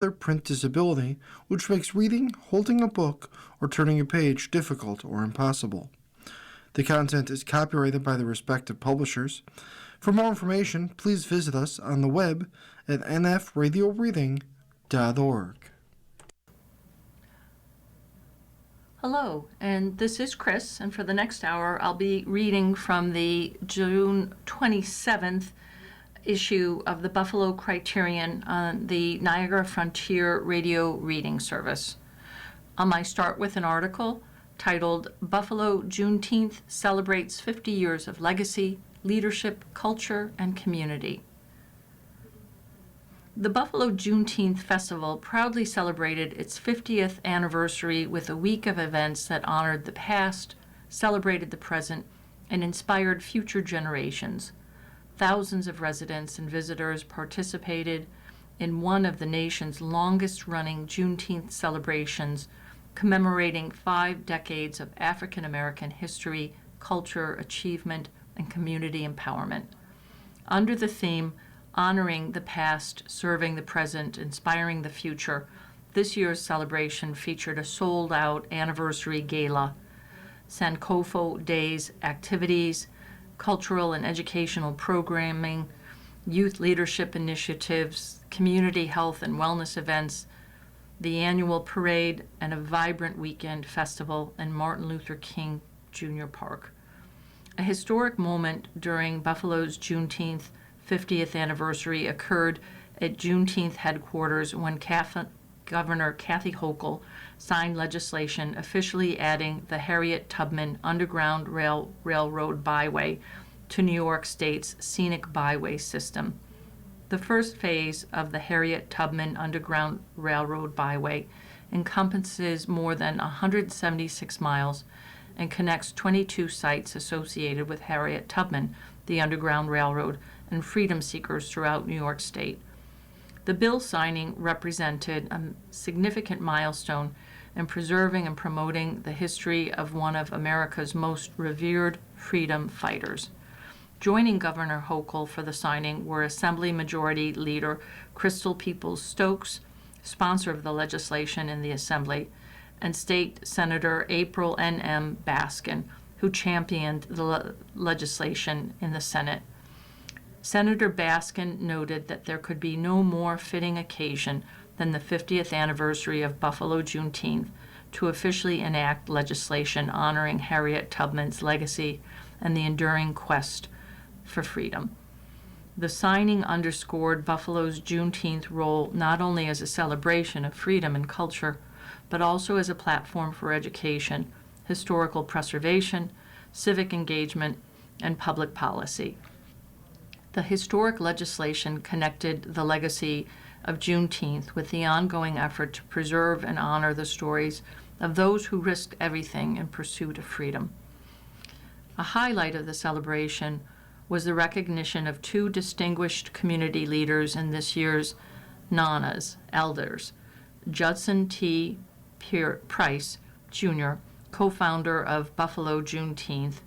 Their print disability, which makes reading, holding a book, or turning a page difficult or impossible. The content is copyrighted by the respective publishers. For more information, please visit us on the web at nfradioreading.org. Hello, and this is Chris, and for the next hour I'll be reading from the June 27th issue of the Buffalo Criterion on the Niagara Frontier Radio Reading Service. I start with an article titled Buffalo Juneteenth Celebrates 50 Years of Legacy, Leadership, Culture, and Community. The Buffalo Juneteenth Festival proudly celebrated its 50th anniversary with a week of events that honored the past, celebrated the present, and inspired future generations. Thousands of residents and visitors participated in one of the nation's longest-running Juneteenth celebrations, commemorating 5 decades of African American history, culture, achievement, and community empowerment. Under the theme, Honoring the Past, Serving the Present, Inspiring the Future, this year's celebration featured a sold-out anniversary gala, Sankofa Days activities, cultural and educational programming, youth leadership initiatives, community health and wellness events, the annual parade, and a vibrant weekend festival in Martin Luther King Jr. Park. A historic moment during Buffalo's Juneteenth 50th anniversary occurred at Juneteenth headquarters when Governor Kathy Hochul signed legislation officially adding the Harriet Tubman Underground Railroad Byway to New York State's scenic byway system. The first phase of the Harriet Tubman Underground Railroad Byway encompasses more than 176 miles and connects 22 sites associated with Harriet Tubman, the Underground Railroad, and freedom seekers throughout New York State. The bill signing represented a significant milestone in preserving and promoting the history of one of America's most revered freedom fighters. Joining Governor Hochul for the signing were Assembly Majority Leader Crystal Peoples-Stokes, sponsor of the legislation in the Assembly, and State Senator April N.M. Baskin, who championed the legislation in the Senate. Senator Baskin noted that there could be no more fitting occasion than the 50th anniversary of Buffalo Juneteenth to officially enact legislation honoring Harriet Tubman's legacy and the enduring quest for freedom. The signing underscored Buffalo's Juneteenth role not only as a celebration of freedom and culture, but also as a platform for education, historical preservation, civic engagement, and public policy. The historic legislation connected the legacy of Juneteenth with the ongoing effort to preserve and honor the stories of those who risked everything in pursuit of freedom. A highlight of the celebration was the recognition of 2 distinguished community leaders in this year's NANAs, elders, Judson T. Price, Jr., co-founder of Buffalo Juneteenth,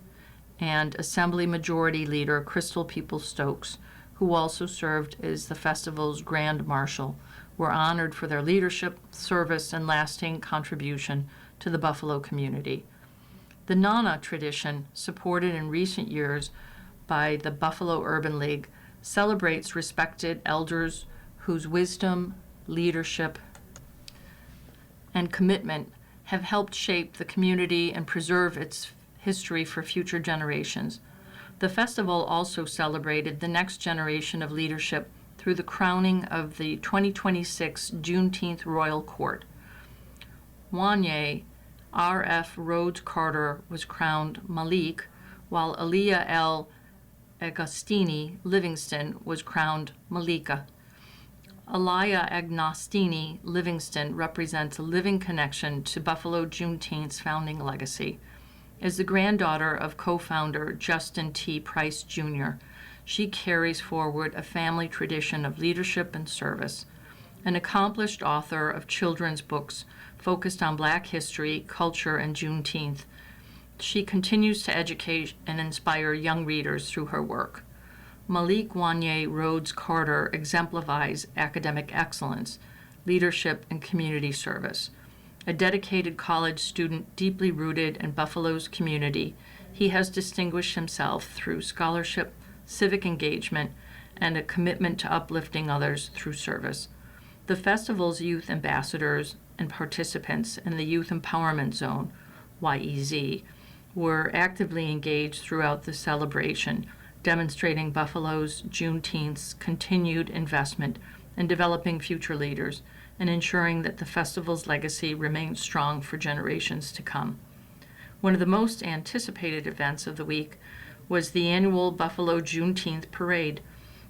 and Assembly Majority Leader Crystal Peoples-Stokes, who also served as the festival's Grand Marshal, were honored for their leadership, service, and lasting contribution to the Buffalo community. The Nana tradition, supported in recent years by the Buffalo Urban League, celebrates respected elders whose wisdom, leadership, and commitment have helped shape the community and preserve its history for future generations. The festival also celebrated the next generation of leadership through the crowning of the 2026 Juneteenth Royal Court. Wanye R.F. Rhodes Carter was crowned Malik, while Aliyah L. Agostini Livingston was crowned Malika. Aliyah Agostini Livingston represents a living connection to Buffalo Juneteenth's founding legacy. As the granddaughter of co-founder Justin T. Price, Jr., she carries forward a family tradition of leadership and service. An accomplished author of children's books focused on Black history, culture, and Juneteenth, she continues to educate and inspire young readers through her work. Malik Wanye Rhodes Carter exemplifies academic excellence, leadership, and community service. A dedicated college student deeply rooted in Buffalo's community, he has distinguished himself through scholarship, civic engagement, and a commitment to uplifting others through service. The festival's youth ambassadors and participants in the Youth Empowerment Zone, YEZ, were actively engaged throughout the celebration, demonstrating Buffalo's Juneteenth's continued investment in developing future leaders and ensuring that the festival's legacy remains strong for generations to come. One of the most anticipated events of the week was the annual Buffalo Juneteenth Parade.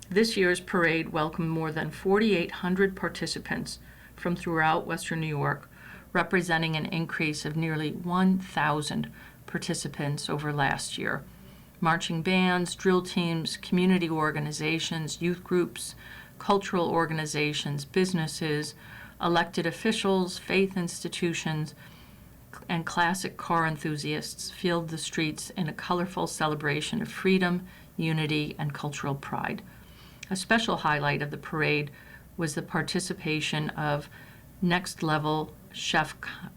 This year's parade welcomed more than 4,800 participants from throughout Western New York, representing an increase of nearly 1,000 participants over last year. Marching bands, drill teams, community organizations, youth groups, cultural organizations, businesses, elected officials, faith institutions, and classic car enthusiasts filled the streets in a colorful celebration of freedom, unity, and cultural pride. A special highlight of the parade was the participation of next-level chef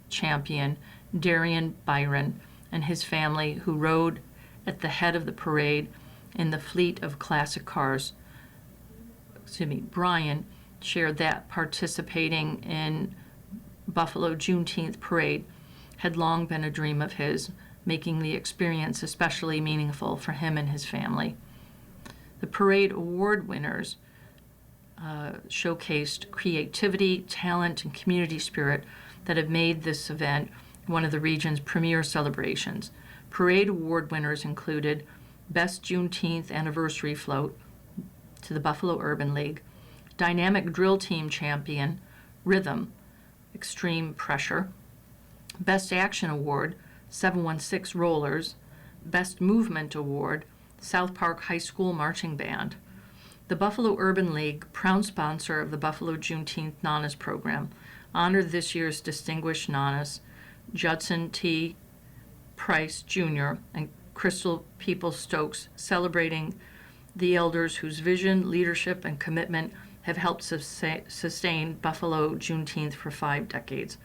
champion Darian Byron and his family, who rode at the head of the parade in the fleet of classic cars. Brian shared that participating in Buffalo Juneteenth Parade had long been a dream of his, making the experience especially meaningful for him and his family. The parade award winners showcased creativity, talent, and community spirit that have made this event one of the region's premier celebrations. Parade award winners included Best Juneteenth Anniversary Float to the Buffalo Urban League, Dynamic Drill Team Champion, Rhythm, Extreme Pressure, Best Action Award, 716 Rollers, Best Movement Award, South Park High School Marching Band. The Buffalo Urban League, proud sponsor of the Buffalo Juneteenth Nanas program, honored this year's distinguished Nanas, Judson T. Price Jr. and Crystal People-Stokes, celebrating the elders whose vision, leadership, and commitment have helped sustain Buffalo Juneteenth for 5 decades.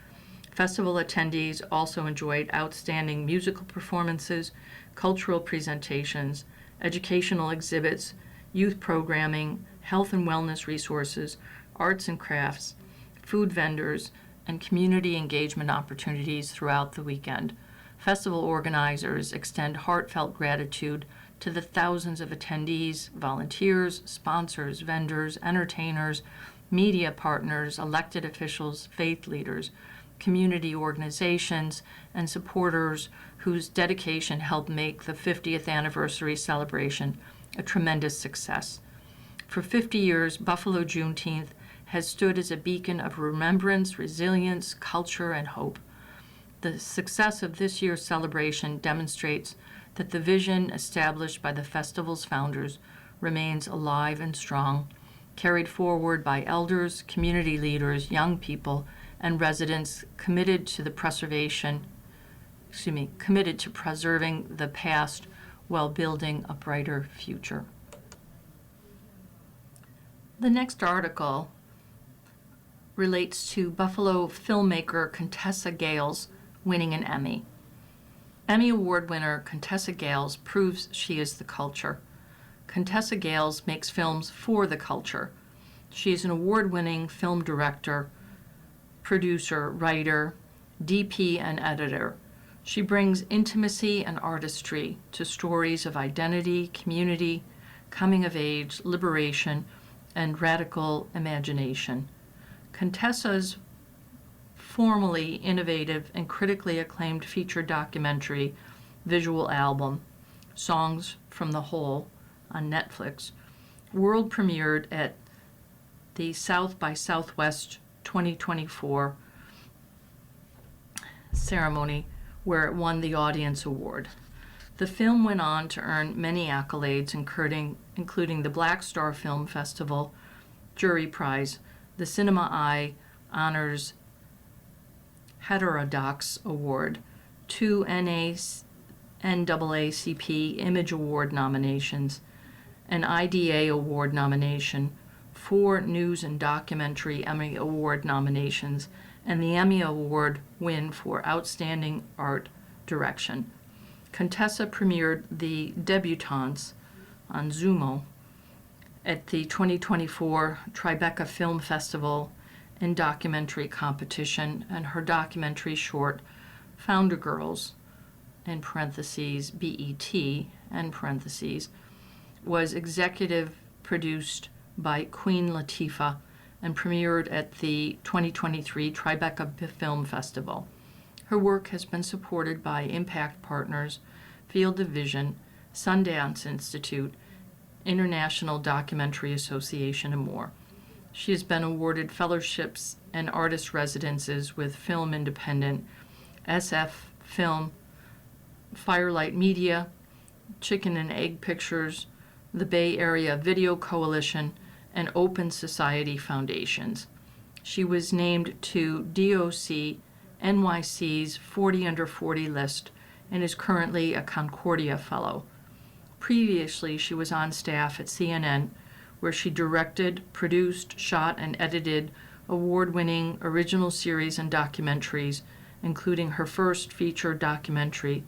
Festival attendees also enjoyed outstanding musical performances, cultural presentations, educational exhibits, youth programming, health and wellness resources, arts and crafts, food vendors, and community engagement opportunities throughout the weekend. Festival organizers extend heartfelt gratitude to the thousands of attendees, volunteers, sponsors, vendors, entertainers, media partners, elected officials, faith leaders, community organizations, and supporters whose dedication helped make the 50th anniversary celebration a tremendous success. For 50 years, Buffalo Juneteenth has stood as a beacon of remembrance, resilience, culture, and hope. The success of this year's celebration demonstrates that the vision established by the festival's founders remains alive and strong, carried forward by elders, community leaders, young people, and residents committed to preserving the past while building a brighter future. The next article relates to Buffalo filmmaker Contessa Gales winning an Emmy. Emmy Award winner Contessa Gales proves she is the culture. Contessa Gales makes films for the culture. She is an award-winning film director, producer, writer, DP, and editor. She brings intimacy and artistry to stories of identity, community, coming of age, liberation, and radical imagination. Contessa's formally innovative and critically acclaimed feature documentary visual album, Songs from the Hole, on Netflix, world premiered at the South by Southwest 2024 ceremony, where it won the Audience Award. The film went on to earn many accolades, including the Black Star Film Festival Jury Prize, the Cinema Eye Honors Heterodox Award, 2 NAACP Image Award nominations, an IDA Award nomination, 4 News and Documentary Emmy Award nominations and the Emmy Award win for Outstanding Art Direction. Contessa premiered The Debutantes on Zumo at the 2024 Tribeca Film Festival and Documentary Competition, and her documentary short, Founder Girls, in parentheses, BET, end parentheses, was executive produced by Queen Latifah and premiered at the 2023 Tribeca Film Festival. Her work has been supported by Impact Partners, Field of Vision, Sundance Institute, International Documentary Association, and more. She has been awarded fellowships and artist residences with Film Independent, SF Film, Firelight Media, Chicken and Egg Pictures, the Bay Area Video Coalition, and Open Society Foundations. She was named to DOC NYC's 40 Under 40 list and is currently a Concordia Fellow. Previously, she was on staff at CNN, where she directed, produced, shot, and edited award-winning original series and documentaries, including her first feature documentary,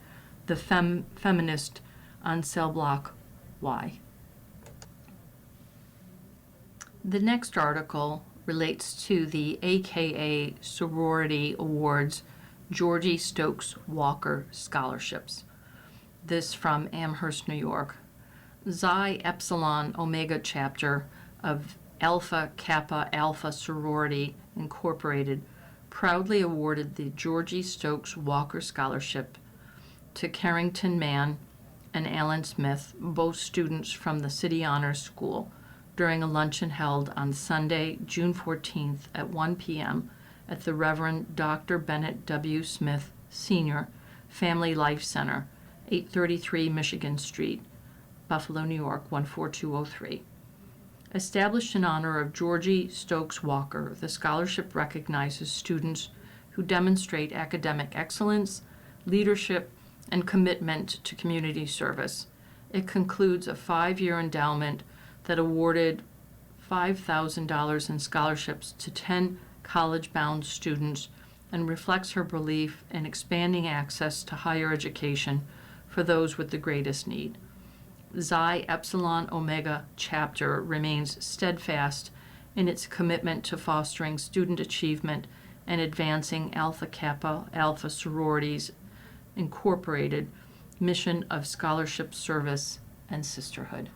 The Feminist on Cell Block Y. The next article relates to the AKA Sorority Awards Georgie Stokes Walker Scholarships. This from Amherst, New York. Xi Epsilon Omega chapter of Alpha Kappa Alpha Sorority Incorporated proudly awarded the Georgie Stokes Walker Scholarship to Carrington Mann and Alan Smith, both students from the City Honors School, during a luncheon held on Sunday, June 14th at 1 p.m. at the Reverend Dr. Bennett W. Smith, Sr., Family Life Center, 833 Michigan Street, Buffalo, New York, 14203. Established in honor of Georgie Stokes Walker, the scholarship recognizes students who demonstrate academic excellence, leadership, and commitment to community service. It concludes a 5-year endowment that awarded $5,000 in scholarships to 10 college-bound students and reflects her belief in expanding access to higher education for those with the greatest need. Xi Epsilon Omega chapter remains steadfast in its commitment to fostering student achievement and advancing Alpha Kappa Alpha Sororities Incorporated mission of scholarship service and sisterhood.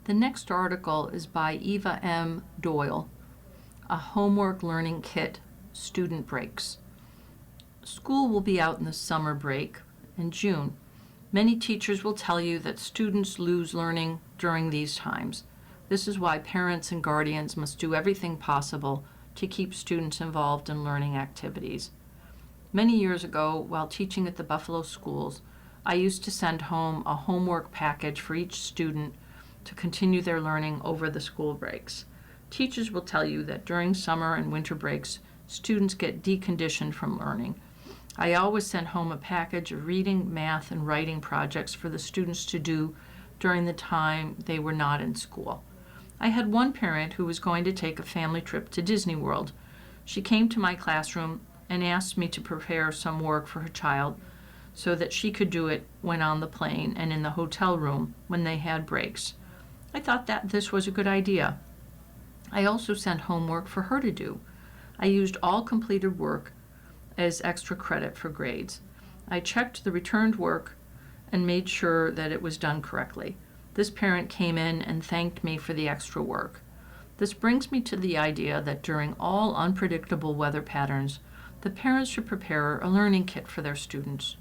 The next article is by Eva M. Doyle, A Homework Learning Kit, Student Breaks. School will be out in the summer break in June. Many teachers will tell you that students lose learning during these times. This is why parents and guardians must do everything possible to keep students involved in learning activities. Many years ago, while teaching at the Buffalo schools, I used to send home a homework package for each student to continue their learning over the school breaks. Teachers will tell you that during summer and winter breaks, students get deconditioned from learning. I always sent home a package of reading, math, and writing projects for the students to do during the time they were not in school. I had one parent who was going to take a family trip to Disney World. She came to my classroom and asked me to prepare some work for her child so that she could do it when on the plane and in the hotel room when they had breaks. I thought that this was a good idea. I also sent homework for her to do. I used all completed work as extra credit for grades. I checked the returned work and made sure that it was done correctly. This parent came in and thanked me for the extra work. This brings me to the idea that during all unpredictable weather patterns, the parents should prepare a learning kit for their students.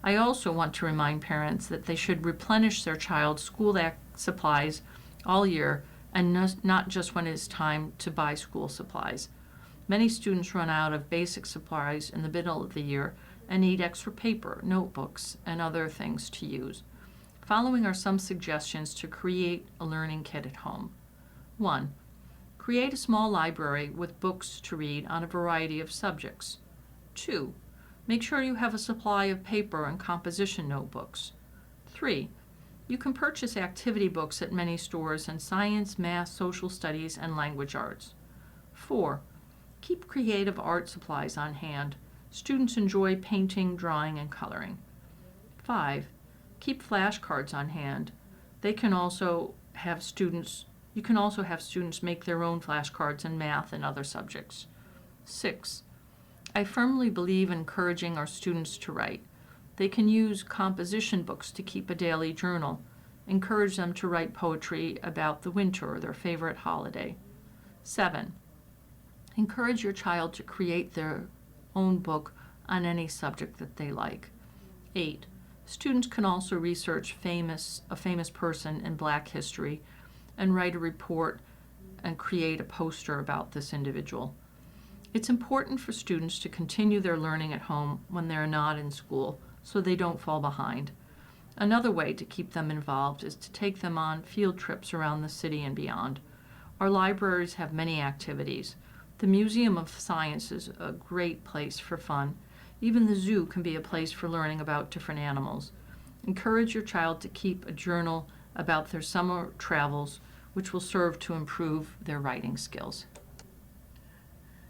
I also want to remind parents that they should replenish their child's school supplies all year and not just when it's time to buy school supplies. Many students run out of basic supplies in the middle of the year and need extra paper, notebooks, and other things to use. Following are some suggestions to create a learning kit at home. 1. Create a small library with books to read on a variety of subjects. 2. Make sure you have a supply of paper and composition notebooks. 3. You can purchase activity books at many stores in science, math, social studies, and language arts. 4. Keep creative art supplies on hand. Students enjoy painting, drawing, and coloring. 5. Keep flashcards on hand. You can also have students make their own flashcards in math and other subjects. 6. I firmly believe in encouraging our students to write. They can use composition books to keep a daily journal. Encourage them to write poetry about the winter or their favorite holiday. 7. Encourage your child to create their own book on any subject that they like. 8. Students can also research a famous person in Black history and write a report and create a poster about this individual. It's important for students to continue their learning at home when they're not in school so they don't fall behind. Another way to keep them involved is to take them on field trips around the city and beyond. Our libraries have many activities. The Museum of Science is a great place for fun. Even the zoo can be a place for learning about different animals. Encourage your child to keep a journal about their summer travels, which will serve to improve their writing skills.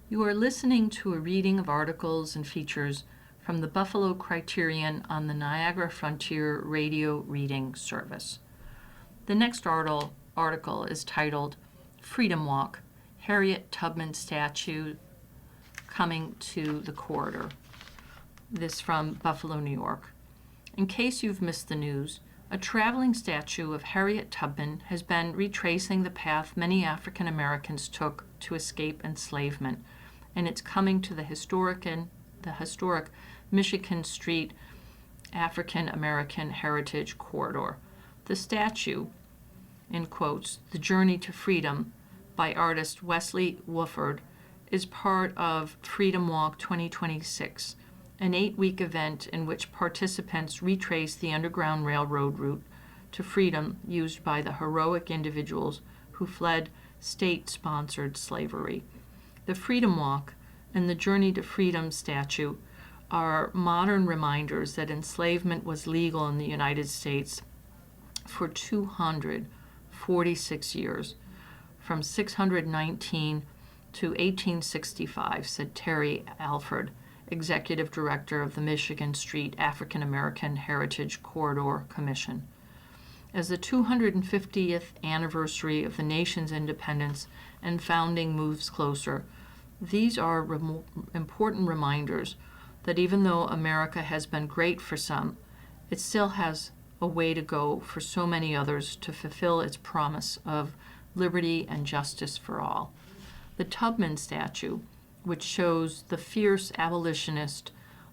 You are listening to a reading of articles and features from the Buffalo Criterion on the Niagara Frontier Radio Reading Service. The next article is titled Freedom Walk, Harriet Tubman Statue Coming to the Corridor. This from Buffalo, New York. In case you've missed the news, a traveling statue of Harriet Tubman has been retracing the path many African Americans took to escape enslavement, and it's coming to the historic Michigan Street African American Heritage Corridor. The statue, in quotes, "The Journey to Freedom" by artist Wesley Wooford, is part of Freedom Walk 2026, an 8-week event in which participants retrace the Underground Railroad route to freedom used by the heroic individuals who fled state-sponsored slavery. The Freedom Walk and the Journey to Freedom statue are modern reminders that enslavement was legal in the United States for 246 years, from 619 to 1865, said Terry Alford, Executive Director of the Michigan Street African American Heritage Corridor Commission. As the 250th anniversary of the nation's independence and founding moves closer, these are important reminders that even though America has been great for some, it still has a way to go for so many others to fulfill its promise of liberty and justice for all. The Tubman statue, which shows the fierce abolitionist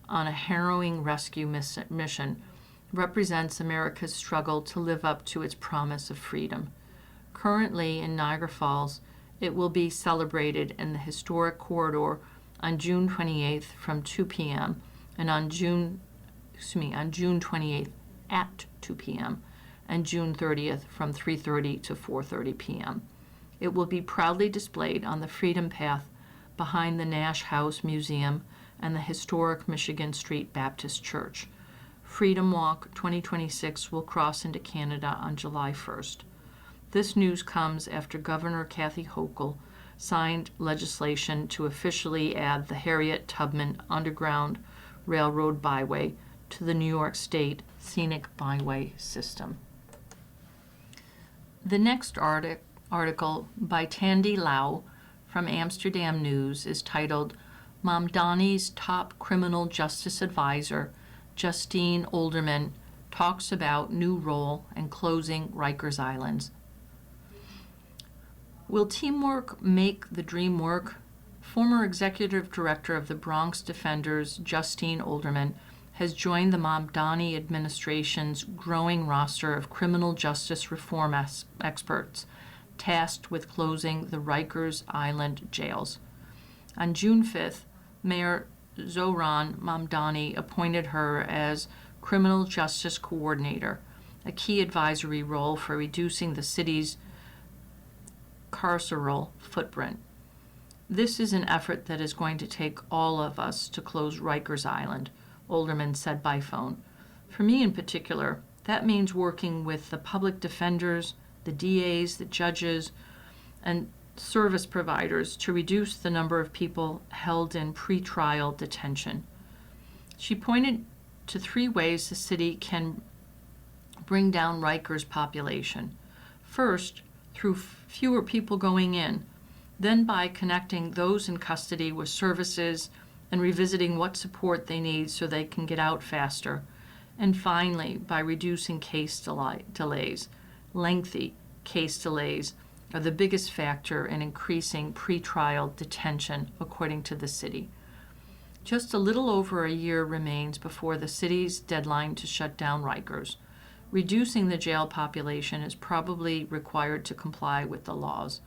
on a harrowing rescue mission, represents America's struggle to live up to its promise of freedom. Currently in Niagara Falls, it will be celebrated in the historic corridor on June 28th from 2 p.m. and on June 28th at 2 p.m. and June 30th from 3:30 to 4:30 p.m. It will be proudly displayed on the Freedom Path behind the Nash House Museum and the historic Michigan Street Baptist Church. Freedom Walk 2026 will cross into Canada on July 1st. This news comes after Governor Kathy Hochul signed legislation to officially add the Harriet Tubman Underground Railroad Byway to the New York State Scenic Byway System. The next article by Tandy Lau from Amsterdam News is titled Mamdani's Top Criminal Justice Advisor, Justine Olderman, Talks About New Role and Closing Rikers Islands. Will teamwork make the dream work? Former executive director of the Bronx Defenders, Justine Olderman, has joined the Mamdani administration's growing roster of criminal justice reform experts tasked with closing the Rikers Island jails. On June 5th, Mayor Zohran Mamdani appointed her as Criminal Justice Coordinator, a key advisory role for reducing the city's carceral footprint. This is an effort that is going to take all of us to close Rikers Island, Olderman said by phone. For me in particular, That means working with the public defenders, the DAs, the judges, and service providers to reduce the number of people held in pretrial detention. She pointed to 3 ways the city can bring down Rikers' population. First, through fewer people going in, then by connecting those in custody with services and revisiting what support they need so they can get out faster. And finally, by reducing case delays. Lengthy case delays are the biggest factor in increasing pretrial detention, according to the city. Just a little over a year remains before the city's deadline to shut down Rikers. Reducing the jail population is probably required to comply with the laws.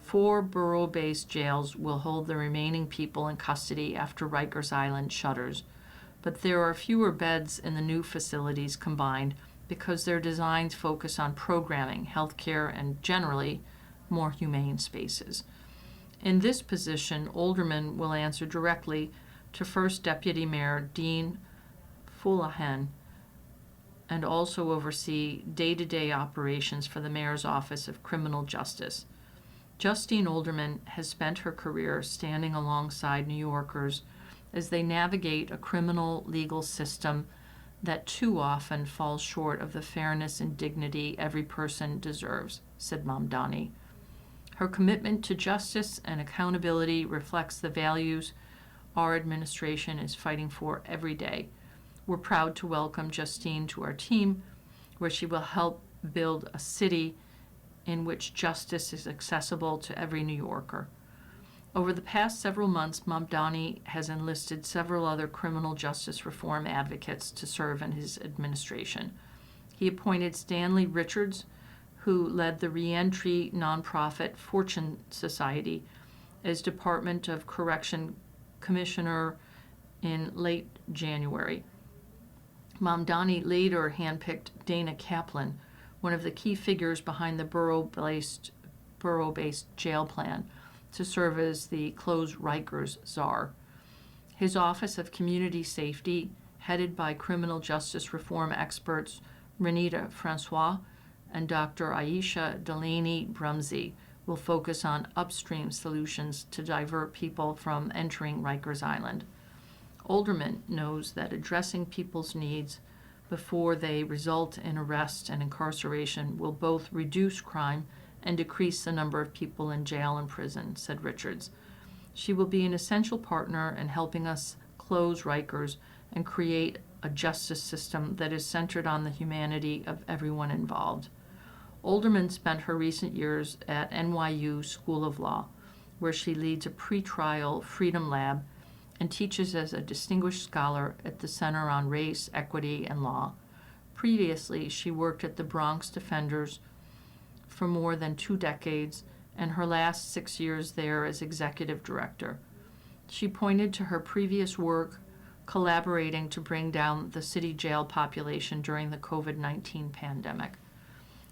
4 borough-based jails will hold the remaining people in custody after Rikers Island shutters, but there are fewer beds in the new facilities combined because their designs focus on programming, healthcare, and generally more humane spaces. In this position, aldermen will answer directly to First Deputy Mayor Dean Fullahan and also oversee day-to-day operations for the Mayor's Office of Criminal Justice. Justine Alderman has spent her career standing alongside New Yorkers as they navigate a criminal legal system that too often falls short of the fairness and dignity every person deserves, said Mamdani. Her commitment to justice and accountability reflects the values our administration is fighting for every day. We're proud to welcome Justine to our team, where she will help build a city in which justice is accessible to every New Yorker. Over the past several months, Mamdani has enlisted several other criminal justice reform advocates to serve in his administration. He appointed Stanley Richards, who led the reentry nonprofit Fortune Society, as Department of Correction Commissioner in late January. Mamdani later handpicked Dana Kaplan, one of the key figures behind the borough-based jail plan, to serve as the closed Rikers czar. His Office of Community Safety, headed by criminal justice reform experts Renita Francois and Dr. Aisha Delaney Brumsey, will focus on upstream solutions to divert people from entering Rikers Island. Alderman knows that addressing people's needs before they result in arrest and incarceration will both reduce crime and decrease the number of people in jail and prison, said Richards. She will be an essential partner in helping us close Rikers and create a justice system that is centered on the humanity of everyone involved. Alderman spent her recent years at NYU School of Law, where she leads a pretrial freedom lab and teaches as a distinguished scholar at the Center on Race, Equity, and Law. Previously, she worked at the Bronx Defenders for more than 2 decades, and her last 6 years there as executive director. She pointed to her previous work collaborating to bring down the city jail population during the COVID-19 pandemic.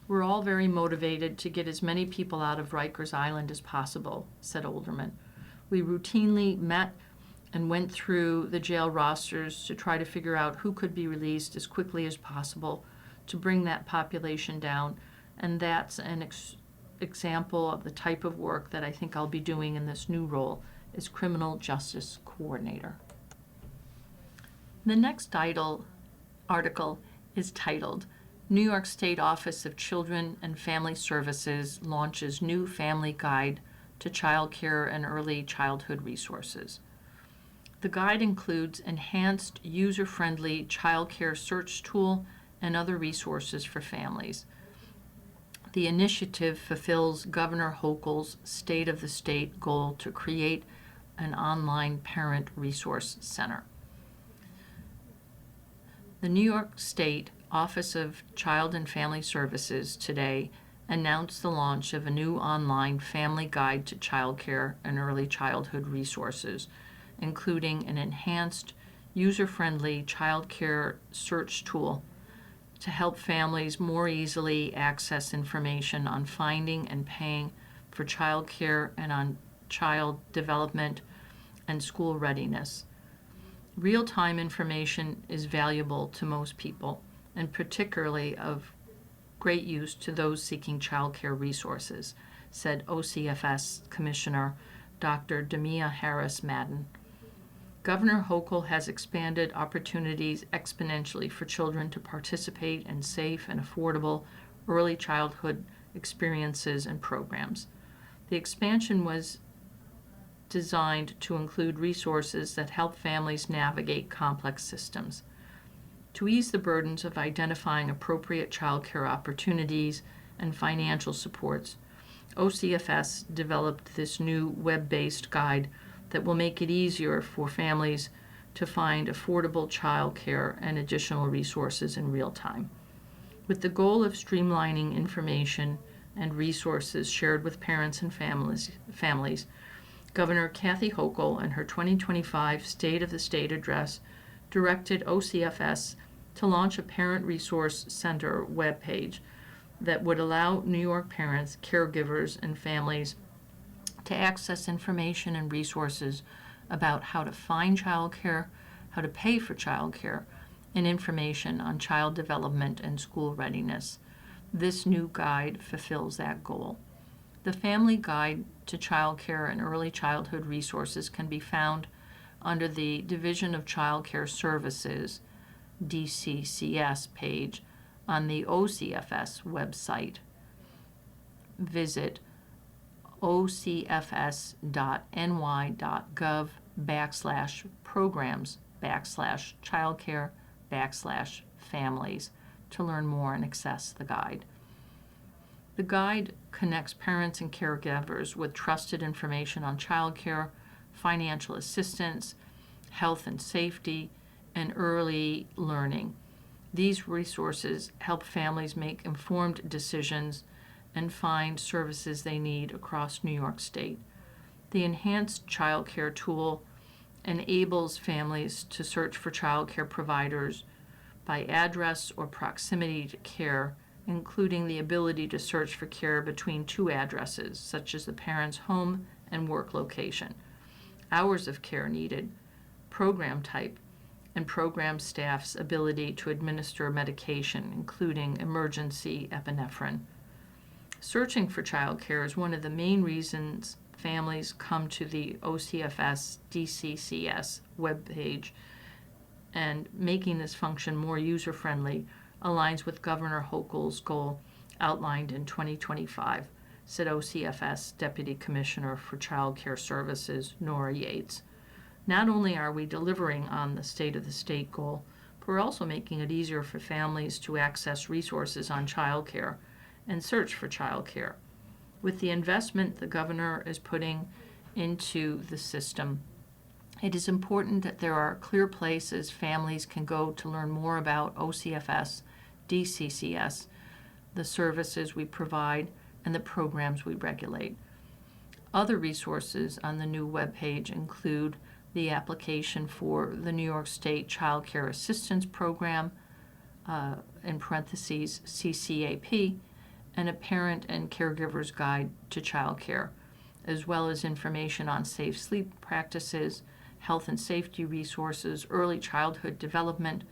We're all very motivated to get as many people out of Rikers Island as possible, said Alderman. We routinely met and went through the jail rosters to try to figure out who could be released as quickly as possible to bring that population down, and that's an example of the type of work that I think I'll be doing in this new role as Criminal Justice Coordinator. The next article is titled, New York State Office of Children and Family Services launches new family guide to child care and early childhood resources. The guide includes enhanced user-friendly child care search tool and other resources for families. The initiative fulfills Governor Hochul's State of the State goal to create an online parent resource center. The New York State Office of Child and Family Services today announced the launch of a new online family guide to child care and early childhood resources, including an enhanced user-friendly child care search tool to help families more easily access information on finding and paying for child care and on child development and school readiness. Real-time information is valuable to most people, and particularly of great use to those seeking childcare resources, said OCFS Commissioner Dr. Demia Harris Madden. Governor Hochul has expanded opportunities exponentially for children to participate in safe and affordable early childhood experiences and programs. The expansion was designed to include resources that help families navigate complex systems. To ease the burdens of identifying appropriate childcare opportunities and financial supports, OCFS developed this new web-based guide that will make it easier for families to find affordable childcare and additional resources in real time. With the goal of streamlining information and resources shared with parents and families, Governor Kathy Hochul, in her 2025 State of the State address, directed OCFS to launch a Parent Resource Center webpage that would allow New York parents, caregivers, and families to access information and resources about how to find childcare, how to pay for childcare, and information on child development and school readiness. This new guide fulfills that goal. The Family Guide to Childcare and Early Childhood Resources can be found under the Division of Child Care Services, DCCS page on the OCFS website. Visit ocfs.ny.gov/programs/childcare/families to learn more and access the guide. The guide connects parents and caregivers with trusted information on childcare, financial assistance, health and safety, and early learning. These resources help families make informed decisions and find services they need across New York State. The enhanced child care tool enables families to search for child care providers by address or proximity to care, including the ability to search for care between two addresses, such as the parent's home and work location, hours of care needed, program type, and program staff's ability to administer medication, including emergency epinephrine. Searching for childcare is one of the main reasons families come to the OCFS DCCS webpage, and making this function more user-friendly aligns with Governor Hochul's goal outlined in 2025, said OCFS Deputy Commissioner for Child Care Services, Nora Yates. Not only are we delivering on the State of the State goal, but we're also making it easier for families to access resources on child care and search for child care. With the investment the governor is putting into the system, it is important that there are clear places families can go to learn more about OCFS, DCCS, the services we provide, and the programs we regulate. Other resources on the new webpage include the application for the New York State Child Care Assistance Program, in parentheses CCAP, and a parent and caregiver's guide to child care, as well as information on safe sleep practices, health and safety resources, early childhood development,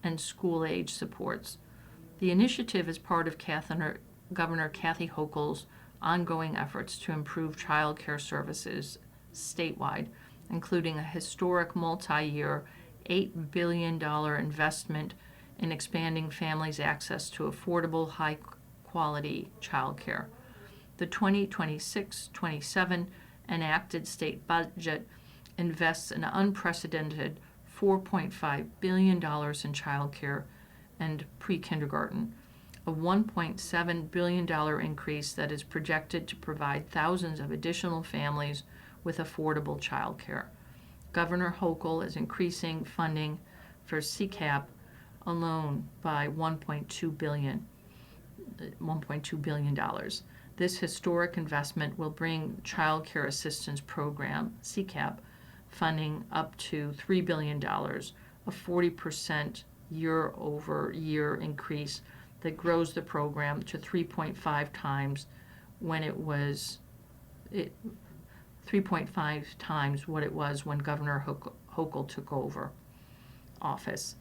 and school-age supports. The initiative is part of Governor Kathy Hochul's ongoing efforts to improve child care services statewide, including a historic multi-year $8 billion investment in expanding families' access to affordable, high-quality child care. The 2026-27 enacted state budget invests an unprecedented $4.5 billion in child care and pre-kindergarten, a $1.7 billion increase that is projected to provide thousands of additional families with affordable child care. Governor Hochul is increasing funding for CCAP alone by $1.2 billion. This historic investment will bring Child Care Assistance Program, CCAP, funding up to $3 billion, a 40% year-over-year increase that grows the program to 3.5 times what it was when Governor Hochul took over office.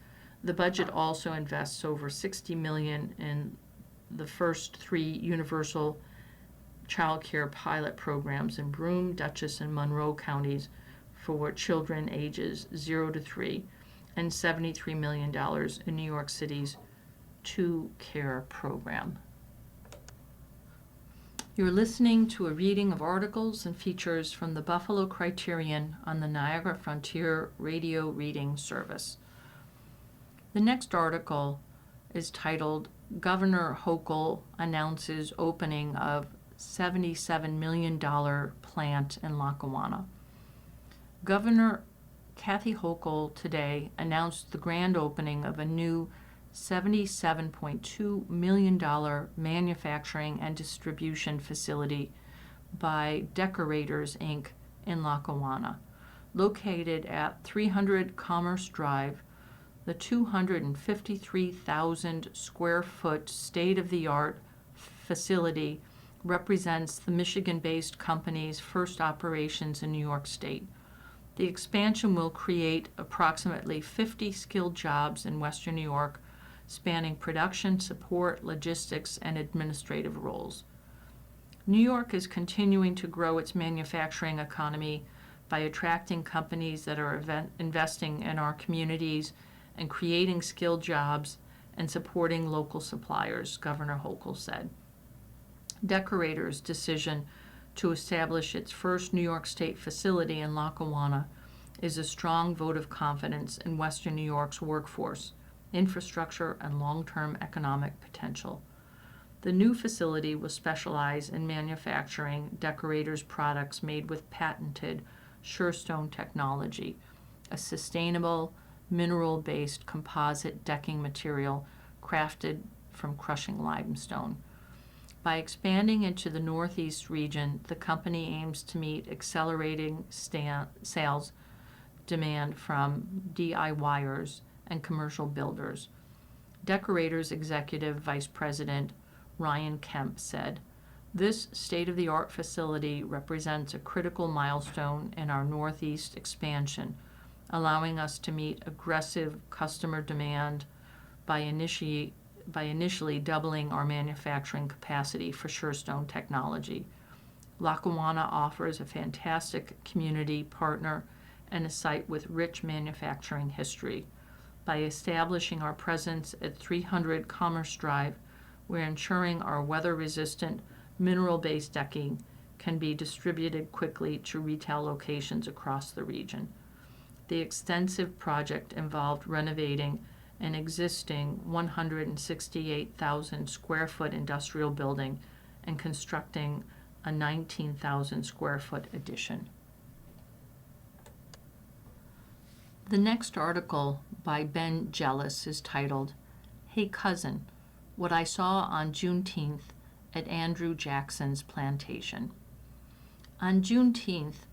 The budget also invests over $60 million in the first 3 universal child care pilot programs in Broome, Dutchess, and Monroe counties for children ages 0 to 3, and $73 million in New York City's 2 Care program. You're listening to a reading of articles and features from the Buffalo Criterion on the Niagara Frontier Radio Reading Service. The next article is titled, Governor Hochul Announces Opening of $77 million Plant in Lackawanna. Governor Kathy Hochul today announced the grand opening of a new $77.2 million manufacturing and distribution facility by Decorators, Inc. in Lackawanna. Located at 300 Commerce Drive, the 253,000 square foot state-of-the-art facility represents the Michigan-based company's first operations in New York State. The expansion will create approximately 50 skilled jobs in Western New York, spanning production, support, logistics, and administrative roles. New York is continuing to grow its manufacturing economy by attracting companies that are investing in our communities and creating skilled jobs and supporting local suppliers, Governor Hochul said. Decorators' decision to establish its first New York State facility in Lackawanna is a strong vote of confidence in Western New York's workforce, infrastructure, and long-term economic potential. The new facility will specialize in manufacturing Decorators' products made with patented Surestone technology, a sustainable, mineral-based composite decking material crafted from crushing limestone. By expanding into the Northeast region, the company aims to meet accelerating sales demand from DIYers and commercial builders. Decorators Executive Vice President Ryan Kemp said, "This state-of-the-art facility represents a critical milestone in our Northeast expansion, allowing us to meet aggressive customer demand by initially doubling our manufacturing capacity for Surestone technology. Lackawanna offers a fantastic community partner and a site with rich manufacturing history. By establishing our presence at 300 Commerce Drive, we're ensuring our weather-resistant, mineral-based decking can be distributed quickly to retail locations across the region." The extensive project involved renovating an existing 168,000 square foot industrial building and constructing a 19,000 square foot addition. The next article by Ben Jealous is titled, Hey Cousin, What I Saw on Juneteenth at Andrew Jackson's Plantation. On Juneteenth,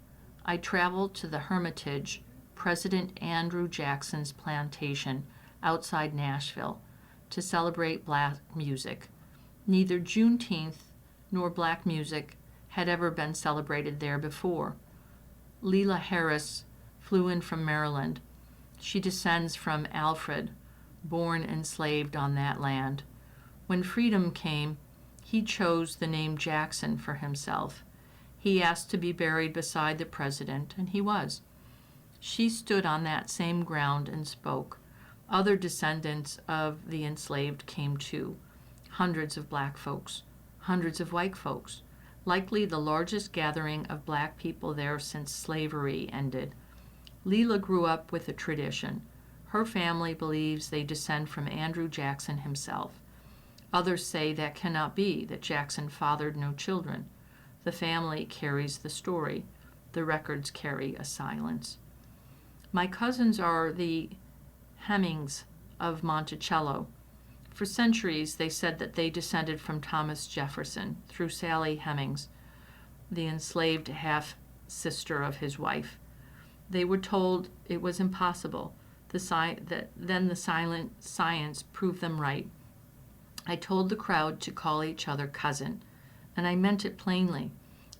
I traveled to the Hermitage, President Andrew Jackson's plantation outside Nashville, to celebrate black music. Neither Juneteenth nor black music had ever been celebrated there before. Leela Harris flew in from Maryland. She descends from Alfred, born enslaved on that land. When freedom came, he chose the name Jackson for himself. He asked to be buried beside the president, and he was. She stood on that same ground and spoke. Other descendants of the enslaved came too. Hundreds of black folks, hundreds of white folks, likely the largest gathering of black people there since slavery ended. Leela grew up with a tradition. Her family believes they descend from Andrew Jackson himself. Others say that cannot be, that Jackson fathered no children. The family carries the story. The records carry a silence. My cousins are the Hemmings of Monticello. For centuries, they said that they descended from Thomas Jefferson through Sally Hemings, the enslaved half-sister of his wife. They were told it was impossible. Then the silent science proved them right. I told the crowd to call each other cousin, and I meant it plainly.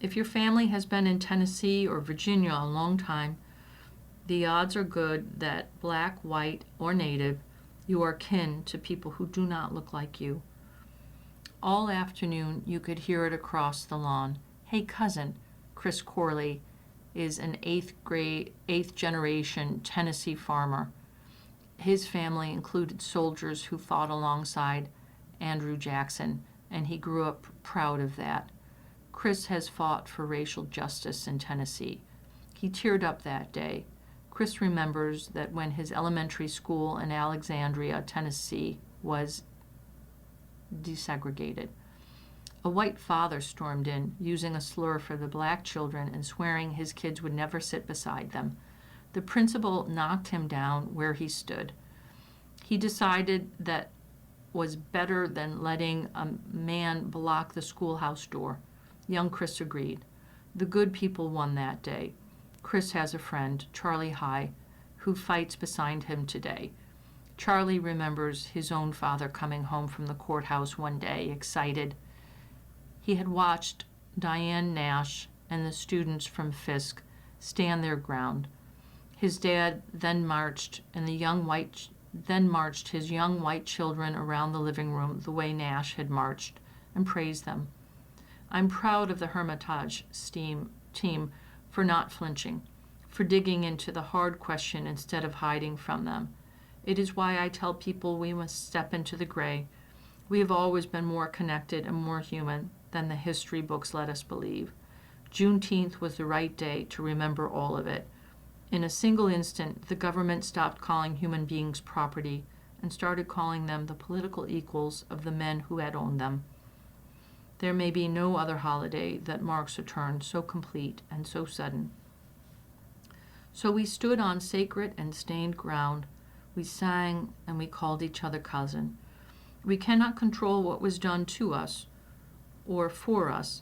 If your family has been in Tennessee or Virginia a long time, the odds are good that black, white, or native, You are kin to people who do not look like you. All afternoon you could hear it across the lawn. Hey, cousin, Chris Corley is an eighth generation Tennessee farmer. His family included soldiers who fought alongside Andrew Jackson, and he grew up proud of that. Chris has fought for racial justice in Tennessee. He teared up that day. Chris remembers that when his elementary school in Alexandria, Tennessee, was desegregated, a white father stormed in, using a slur for the black children and swearing his kids would never sit beside them. The principal knocked him down where he stood. He decided that was better than letting a man block the schoolhouse door. Young Chris agreed. The good people won that day. Chris has a friend, Charlie High, who fights beside him today. Charlie remembers his own father coming home from the courthouse one day, excited. He had watched Diane Nash and the students from Fisk stand their ground. His dad then marched his young white children around the living room the way Nash had marched and praised them. I'm proud of the Hermitage team for not flinching, for digging into the hard question instead of hiding from them. It is why I tell people we must step into the gray. We have always been more connected and more human than the history books let us believe. Juneteenth was the right day to remember all of it. In a single instant, the government stopped calling human beings property and started calling them the political equals of the men who had owned them. There may be no other holiday that marks a turn so complete and so sudden. So we stood on sacred and stained ground. We sang and we called each other cousin. We cannot control what was done to us or for us.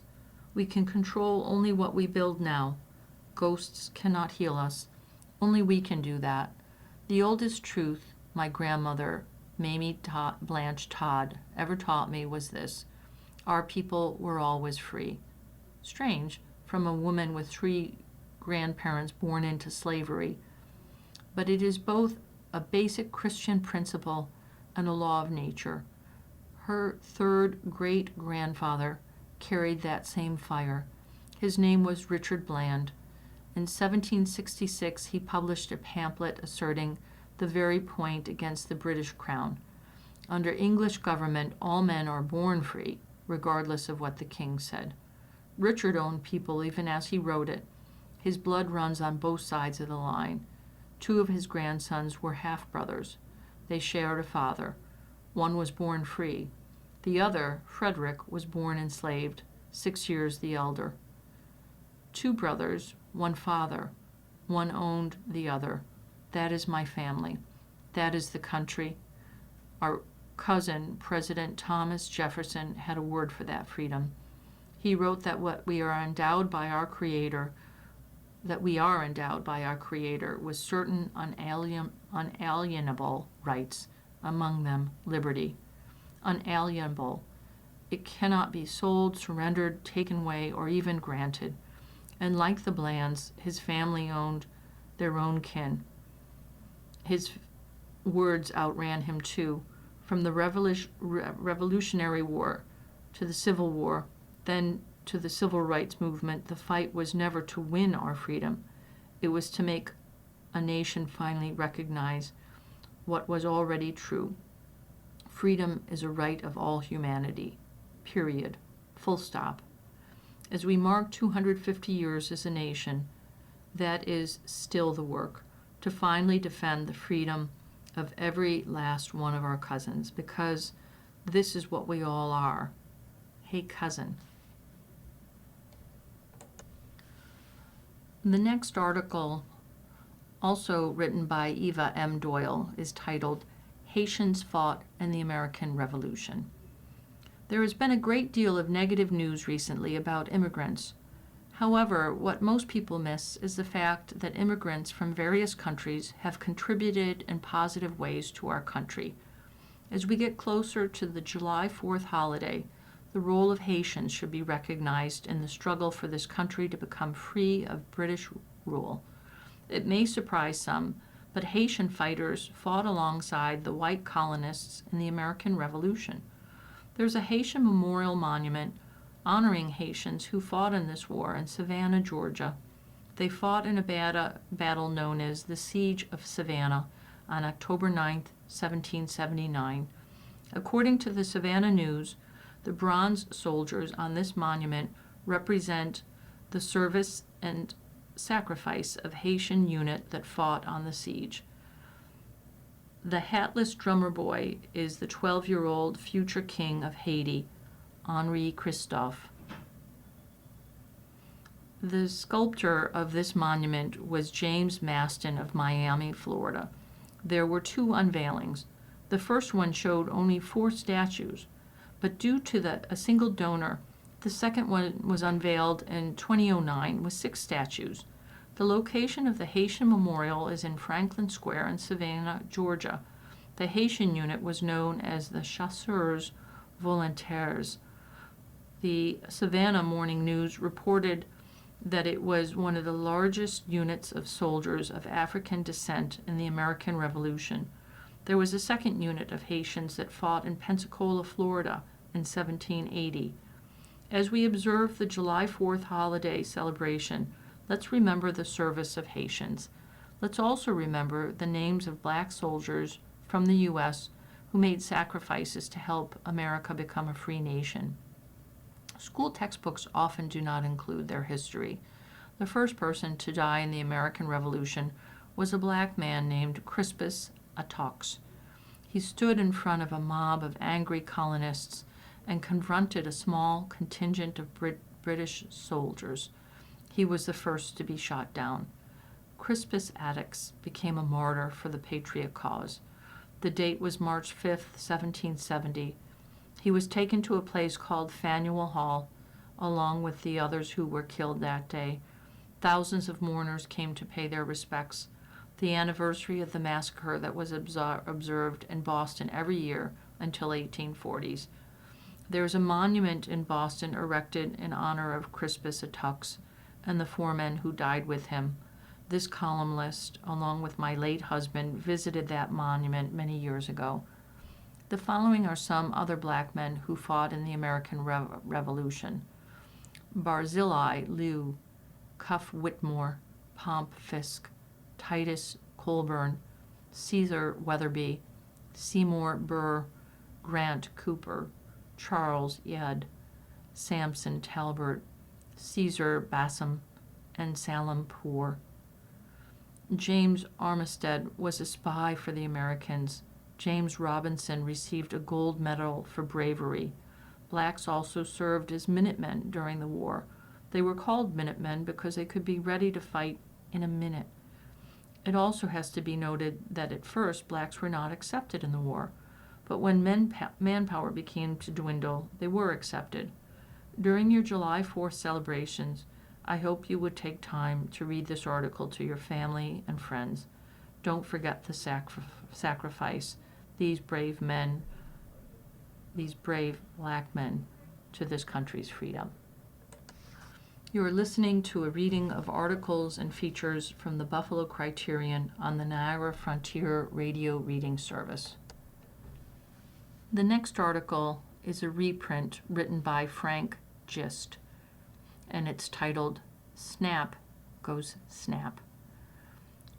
We can control only what we build now. Ghosts cannot heal us. Only we can do that. The oldest truth my grandmother, Mamie Blanche Todd, ever taught me was this: our people were always free. Strange, from a woman with 3 grandparents born into slavery. But it is both a basic Christian principle and a law of nature. Her 3rd great-grandfather carried that same fire. His name was Richard Bland. In 1766, he published a pamphlet asserting the very point against the British Crown. Under English government, all men are born free, regardless of what the king said. Richard owned people even as he wrote it. His blood runs on both sides of the line. 2 of his grandsons were half-brothers. They shared a father. One was born free. The other, Frederick, was born enslaved, 6 years the elder. 2 brothers, 1 father. One owned the other. That is my family. That is the country. Our cousin, President Thomas Jefferson, had a word for that freedom. He wrote that we are endowed by our Creator with certain unalienable rights, among them liberty. Unalienable. It cannot be sold, surrendered, taken away, or even granted. And like the Blands, his family owned their own kin. His words outran him too. From the Revolutionary War to the Civil War, then to the Civil Rights Movement, the fight was never to win our freedom. It was to make a nation finally recognize what was already true. Freedom is a right of all humanity. Period. Full stop. As we mark 250 years as a nation, that is still the work, to finally defend the freedom of every last one of our cousins, because this is what we all are. Hey, cousin. The next article, also written by Eva M. Doyle, is titled Haitians Fought in the American Revolution. There has been a great deal of negative news recently about immigrants. However, what most people miss is the fact that immigrants from various countries have contributed in positive ways to our country. As we get closer to the July 4th holiday, the role of Haitians should be recognized in the struggle for this country to become free of British rule. It may surprise some, but Haitian fighters fought alongside the white colonists in the American Revolution. There's a Haitian memorial monument honoring Haitians who fought in this war in Savannah, Georgia. They fought in a battle known as the Siege of Savannah on October 9, 1779. According to the Savannah News, the bronze soldiers on this monument represent the service and sacrifice of Haitian unit that fought on the siege. The hatless drummer boy is the 12-year-old future king of Haiti, Henri Christophe. The sculptor of this monument was James Maston of Miami, Florida. There were 2 unveilings. The first one showed only 4 statues, but due to a single donor, the second one was unveiled in 2009 with 6 statues. The location of the Haitian Memorial is in Franklin Square in Savannah, Georgia. The Haitian unit was known as the Chasseurs Volontaires. The Savannah Morning News reported that it was one of the largest units of soldiers of African descent in the American Revolution. There was a second unit of Haitians that fought in Pensacola, Florida in 1780. As we observe the July 4th holiday celebration, let's remember the service of Haitians. Let's also remember the names of black soldiers from the U.S. who made sacrifices to help America become a free nation. School textbooks often do not include their history. The first person to die in the American Revolution was a black man named Crispus Attucks. He stood in front of a mob of angry colonists and confronted a small contingent of British soldiers. He was the first to be shot down. Crispus Attucks became a martyr for the patriot cause. The date was March 5, 1770. He was taken to a place called Faneuil Hall, along with the others who were killed that day. Thousands of mourners came to pay their respects. The anniversary of the massacre that was observed in Boston every year until 1840s. There is a monument in Boston erected in honor of Crispus Attucks and the 4 men who died with him. This columnist, along with my late husband, visited that monument many years ago. The following are some other black men who fought in the American Revolution: Barzillai Lew, Cuff Whitmore, Pomp Fisk, Titus Colburn, Caesar Weatherby, Seymour Burr, Grant Cooper, Charles Yed, Samson Talbert, Caesar Bassam, and Salem Poor. James Armistead was a spy for the Americans. James Robinson received a gold medal for bravery. Blacks also served as Minutemen during the war. They were called Minutemen because they could be ready to fight in a minute. It also has to be noted that at first blacks were not accepted in the war, but when manpower began to dwindle, they were accepted. During your July 4th celebrations, I hope you would take time to read this article to your family and friends. Don't forget the sacrifice these brave black men to this country's freedom. You are listening to a reading of articles and features from the Buffalo Criterion on the Niagara Frontier Radio Reading Service. The next article is a reprint written by Frank Gist, and it's titled Snap Goes Snap.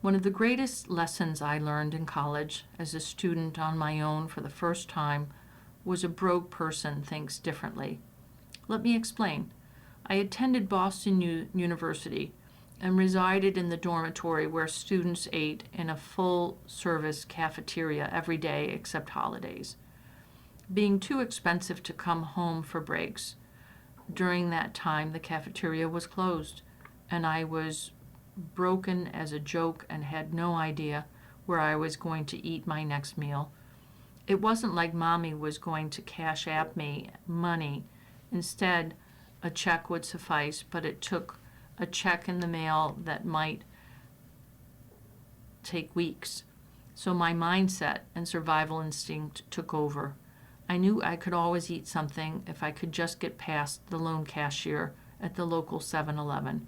One of the greatest lessons I learned in college as a student on my own for the first time was a broke person thinks differently. Let me explain. I attended Boston University and resided in the dormitory where students ate in a full-service cafeteria every day except holidays. Being too expensive to come home for breaks, during that time the cafeteria was closed, and I was broken as a joke and had no idea where I was going to eat my next meal. It wasn't like Mommy was going to cash app me money. Instead, a check would suffice, but it took a check in the mail that might take weeks. So my mindset and survival instinct took over. I knew I could always eat something if I could just get past the lone cashier at the local 7-Eleven.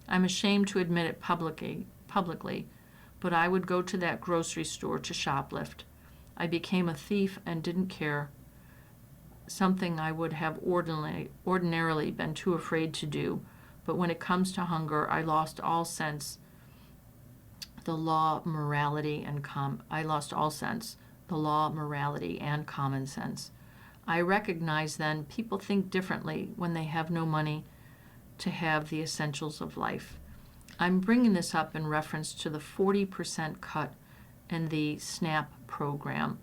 I'm ashamed to admit it publicly, but I would go to that grocery store to shoplift. I became a thief and didn't care, something I would have ordinarily been too afraid to do. But when it comes to hunger, I lost all sense, the law, morality, and common sense. I recognize then people think differently when they have no money to have the essentials of life. I'm bringing this up in reference to the 40% cut in the SNAP program,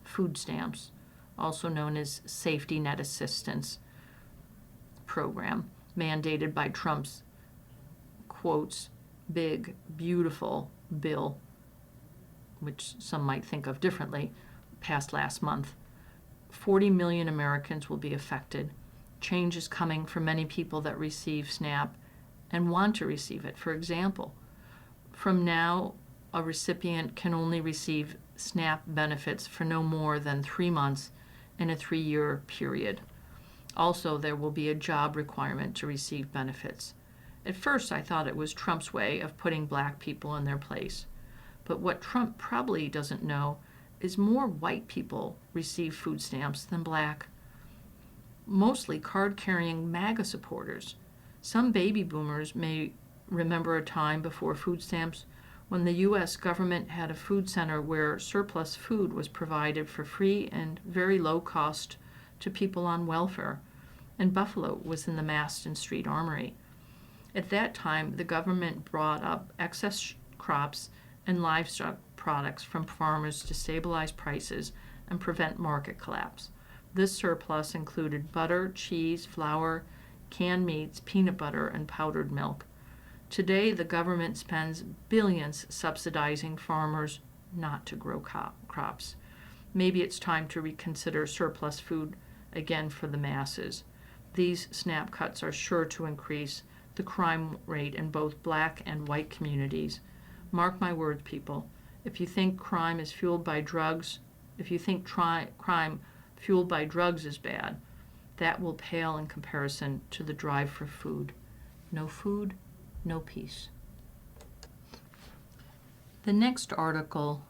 food stamps, also known as Safety Net Assistance program, mandated by Trump's, quotes, big, beautiful bill, which some might think of differently, passed last month. 40 million Americans will be affected. Change is coming for many people that receive SNAP and want to receive it. For example, from now, a recipient can only receive SNAP benefits for no more than 3 months in a 3-year period. Also, there will be a job requirement to receive benefits. At first, I thought it was Trump's way of putting black people in their place. But what Trump probably doesn't know is more white people receive food stamps than black. Mostly card-carrying MAGA supporters. Some baby boomers may remember a time before food stamps when the U.S. government had a food center where surplus food was provided for free and very low cost to people on welfare, and Buffalo was in the Maston Street Armory. At that time, the government brought up excess crops and livestock products from farmers to stabilize prices and prevent market collapse. This surplus included butter, cheese, flour, canned meats, peanut butter, and powdered milk. Today, the government spends billions subsidizing farmers not to grow crops. Maybe it's time to reconsider surplus food again for the masses. These SNAP cuts are sure to increase the crime rate in both black and white communities. Mark my words, people. If you think crime is fueled by drugs, crime fueled by drugs is bad, that will pale in comparison to the drive for food. No food, no peace. The next article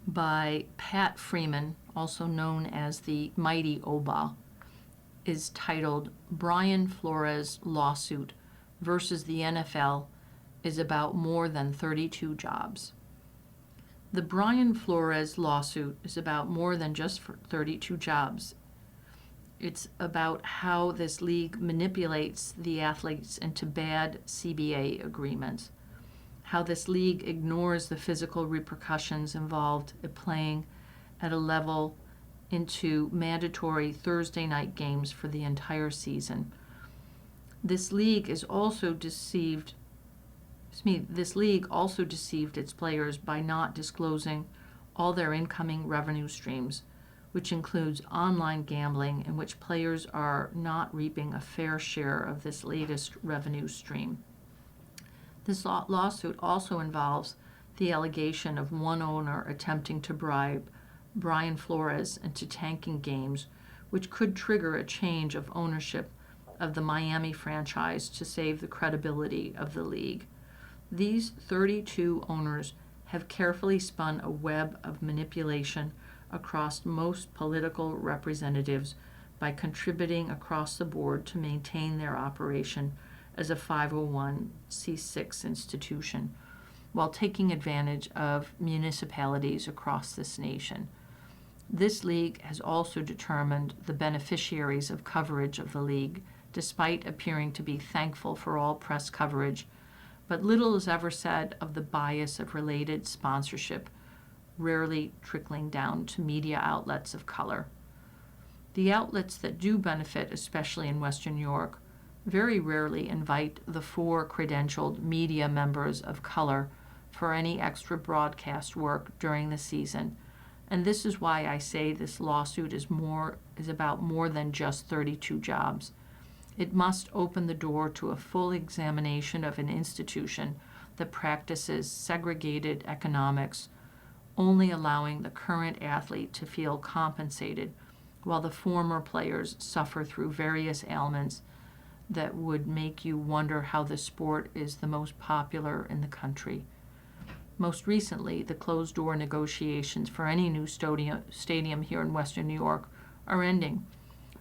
by Pat Freeman, also known as the Mighty Oba, is titled Brian Flores Lawsuit versus the NFL is about more than 32 jobs. The Brian Flores lawsuit is about more than just 32 jobs. It's about how this league manipulates the athletes into bad CBA agreements, how this league ignores the physical repercussions involved in playing at a level into mandatory Thursday night games for the entire season. This league also deceived its players by not disclosing all their incoming revenue streams, which includes online gambling, in which players are not reaping a fair share of this latest revenue stream. This lawsuit also involves the allegation of one owner attempting to bribe Brian Flores into tanking games, which could trigger a change of ownership of the Miami franchise to save the credibility of the league. These 32 owners have carefully spun a web of manipulation across most political representatives by contributing across the board to maintain their operation as a 501c6 institution, while taking advantage of municipalities across this nation. This league has also determined the beneficiaries of coverage of the league, despite appearing to be thankful for all press coverage, but little is ever said of the bias of related sponsorship, rarely trickling down to media outlets of color. The outlets that do benefit, especially in Western New York, very rarely invite the 4 credentialed media members of color for any extra broadcast work during the season. And this is why I say this lawsuit is about more than just 32 jobs. It must open the door to a full examination of an institution that practices segregated economics, only allowing the current athlete to feel compensated while the former players suffer through various ailments that would make you wonder how the sport is the most popular in the country. Most recently, the closed-door negotiations for any new stadium here in Western New York are ending.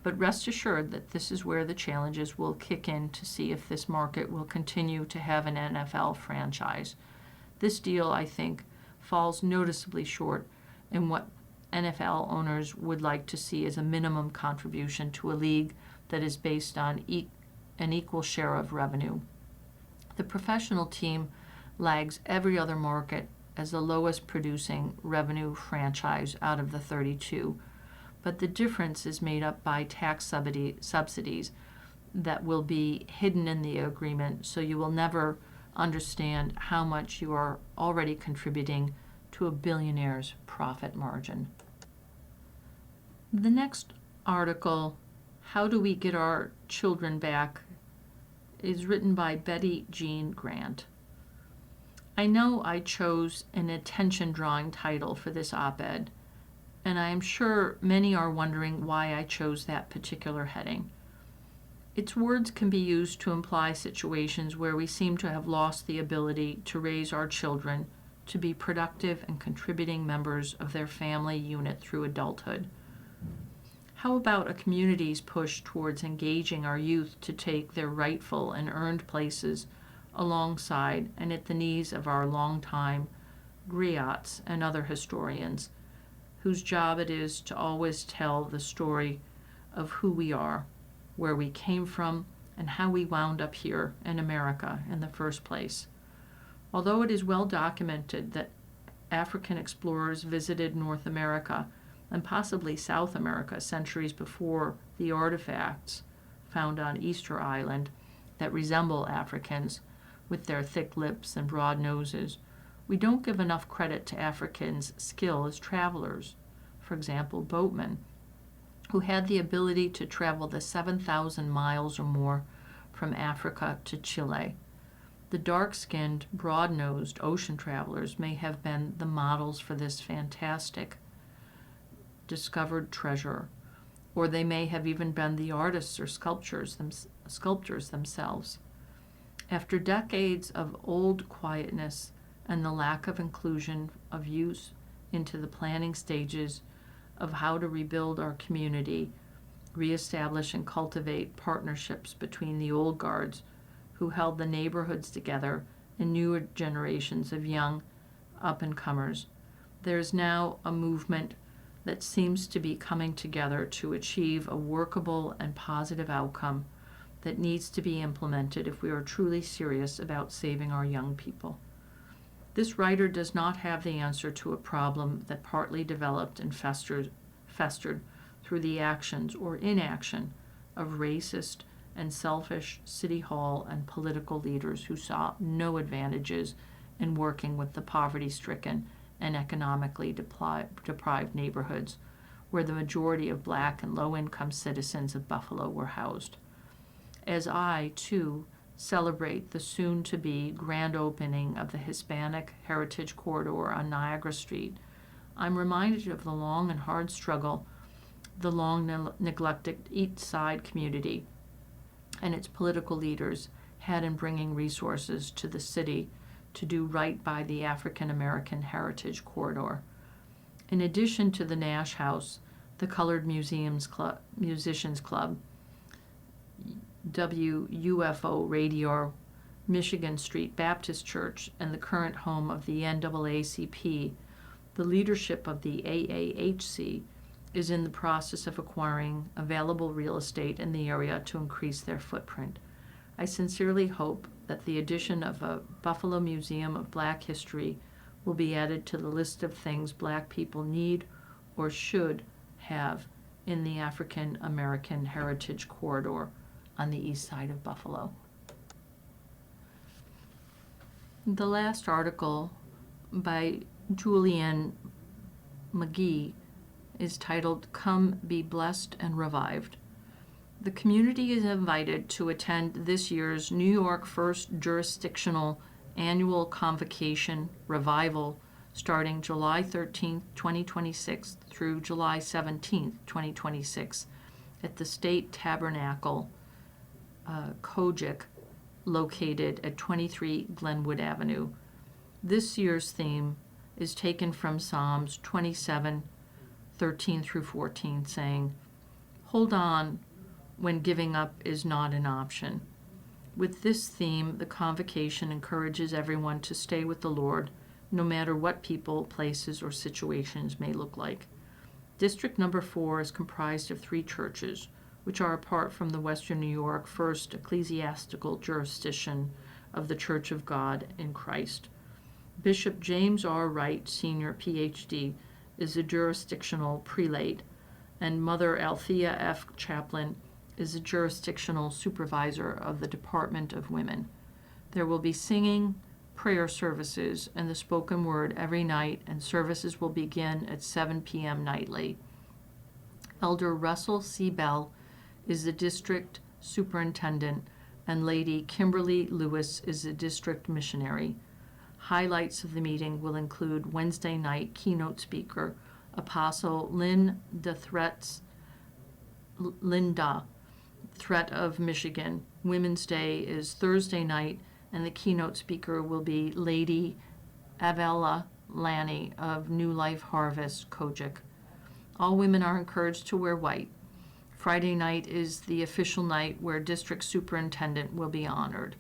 But rest assured that this is where the challenges will kick in to see if this market will continue to have an NFL franchise. This deal, I think, falls noticeably short in what NFL owners would like to see as a minimum contribution to a league that is based on an equal share of revenue. The professional team lags every other market as the lowest producing revenue franchise out of the 32, but the difference is made up by tax subsidies that will be hidden in the agreement, so you will never understand how much you are already contributing to a billionaire's profit margin. The next article, How Do We Get Our Children Back, is written by Betty Jean Grant. I know I chose an attention-drawing title for this op-ed, and I am sure many are wondering why I chose that particular heading. Its words can be used to imply situations where we seem to have lost the ability to raise our children to be productive and contributing members of their family unit through adulthood. How about a community's push towards engaging our youth to take their rightful and earned places alongside and at the knees of our longtime griots and other historians, whose job it is to always tell the story of who we are, where we came from, and how we wound up here in America in the first place. Although it is well documented that African explorers visited North America and possibly South America centuries before the artifacts found on Easter Island that resemble Africans with their thick lips and broad noses, we don't give enough credit to Africans' skill as travelers. For example, boatmen, who had the ability to travel the 7,000 miles or more from Africa to Chile. The dark-skinned, broad-nosed ocean travelers may have been the models for this fantastic discovered treasure, or they may have even been the artists or sculptors themselves. After decades of old quietness and the lack of inclusion of youth into the planning stages of how to rebuild our community, reestablish and cultivate partnerships between the old guards who held the neighborhoods together and newer generations of young up-and-comers, there is now a movement that seems to be coming together to achieve a workable and positive outcome that needs to be implemented if we are truly serious about saving our young people. This writer does not have the answer to a problem that partly developed and festered through the actions or inaction of racist and selfish city hall and political leaders who saw no advantages in working with the poverty-stricken and economically deprived neighborhoods where the majority of Black and low-income citizens of Buffalo were housed. As I, too, celebrate the soon-to-be grand opening of the Hispanic Heritage Corridor on Niagara Street, I'm reminded of the long and hard struggle the long-neglected East Side community and its political leaders had in bringing resources to the city to do right by the African American Heritage Corridor. In addition to the Nash House, the Colored Musicians Club, WUFO Radio, Michigan Street Baptist Church, and the current home of the NAACP, the leadership of the AAHC is in the process of acquiring available real estate in the area to increase their footprint. I sincerely hope that the addition of a Buffalo Museum of Black History will be added to the list of things Black people need or should have in the African American Heritage Corridor on the east side of Buffalo. The last article by Julianne McGee is titled, Come Be Blessed and Revived. The community is invited to attend this year's New York First Jurisdictional Annual Convocation Revival starting July 13, 2026 through July 17, 2026 at the State Tabernacle, Kojic, located at 23 Glenwood Avenue. This year's theme is taken from Psalms 27:13 through 14, saying, "Hold on when giving up is not an option." With this theme, the convocation encourages everyone to stay with the Lord, no matter what people, places, or situations may look like. District number 4 is comprised of 3 churches, which are apart from the Western New York First Ecclesiastical Jurisdiction of the Church of God in Christ. Bishop James R. Wright, Sr., Ph.D., is the jurisdictional prelate, and Mother Althea F. Chaplin is the jurisdictional supervisor of the Department of Women. There will be singing, prayer services, and the spoken word every night, and services will begin at 7 p.m. nightly. Elder Russell C. Bell is the district superintendent, and Lady Kimberly Lewis is the district missionary. Highlights of the meeting will include Wednesday night keynote speaker, Apostle Linda Threat of Michigan. Women's Day is Thursday night, and the keynote speaker will be Lady Avella Lanny of New Life Harvest, Kojic. All women are encouraged to wear white. Friday night is the official night where district superintendent will be honored.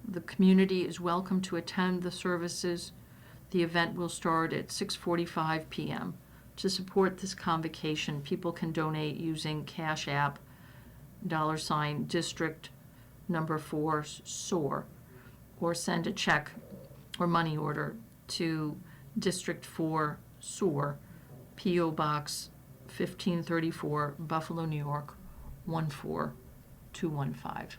The community is welcome to attend the services. The event will start at 6:45 p.m. To support this convocation, people can donate using Cash App, $ district number 4 SOAR, or send a check or money order to District 4 SOAR, P.O. Box 1534, Buffalo, New York 14215.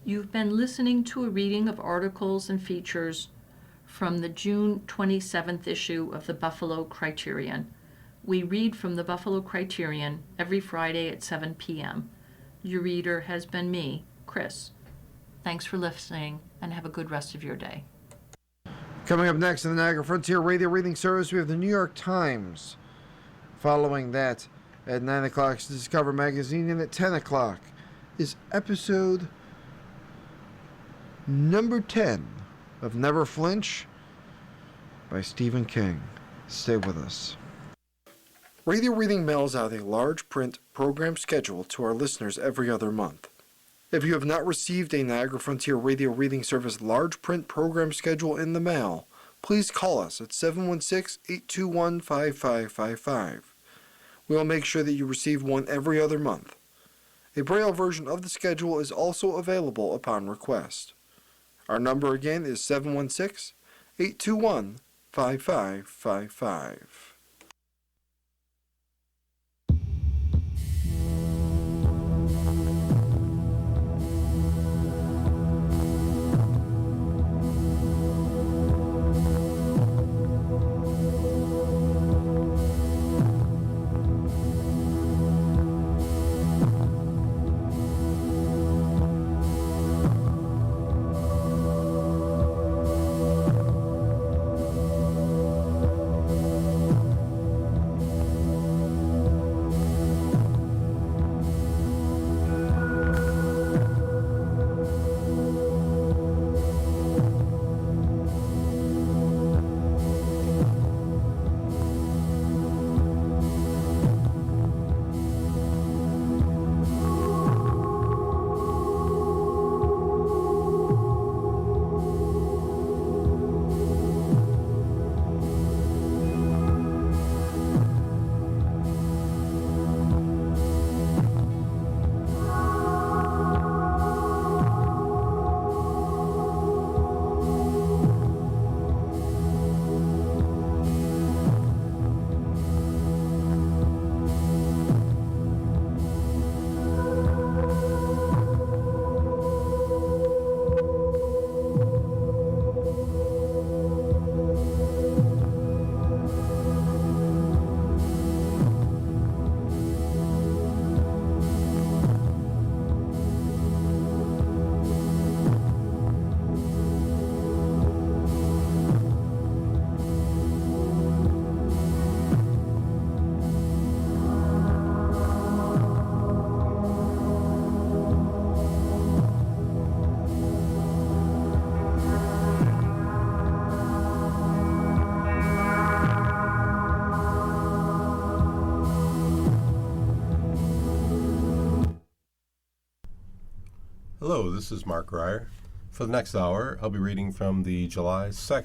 You've been listening to a reading of articles and features from the June 27th issue of the Buffalo Criterion. We read from the Buffalo Criterion every Friday at 7 p.m. Your reader has been me, Chris. Thanks for listening, and have a good rest of your day. Coming up next in the Niagara Frontier Radio Reading Service, we have the New York Times. Following that, at 9 o'clock is Discover Magazine, and at 10 o'clock is episode number 10 of Never Flinch by Stephen King. Stay with us. Radio Reading mails out a large print program schedule to our listeners every other month. If you have not received a Niagara Frontier Radio Reading Service large print program schedule in the mail, please call us at 716-821-5555. We will make sure that you receive one every other month. A Braille version of the schedule is also available upon request. Our number again is 716-821-5555. Hello, this is Mark Reier. For the next hour, I'll be reading from the July 2nd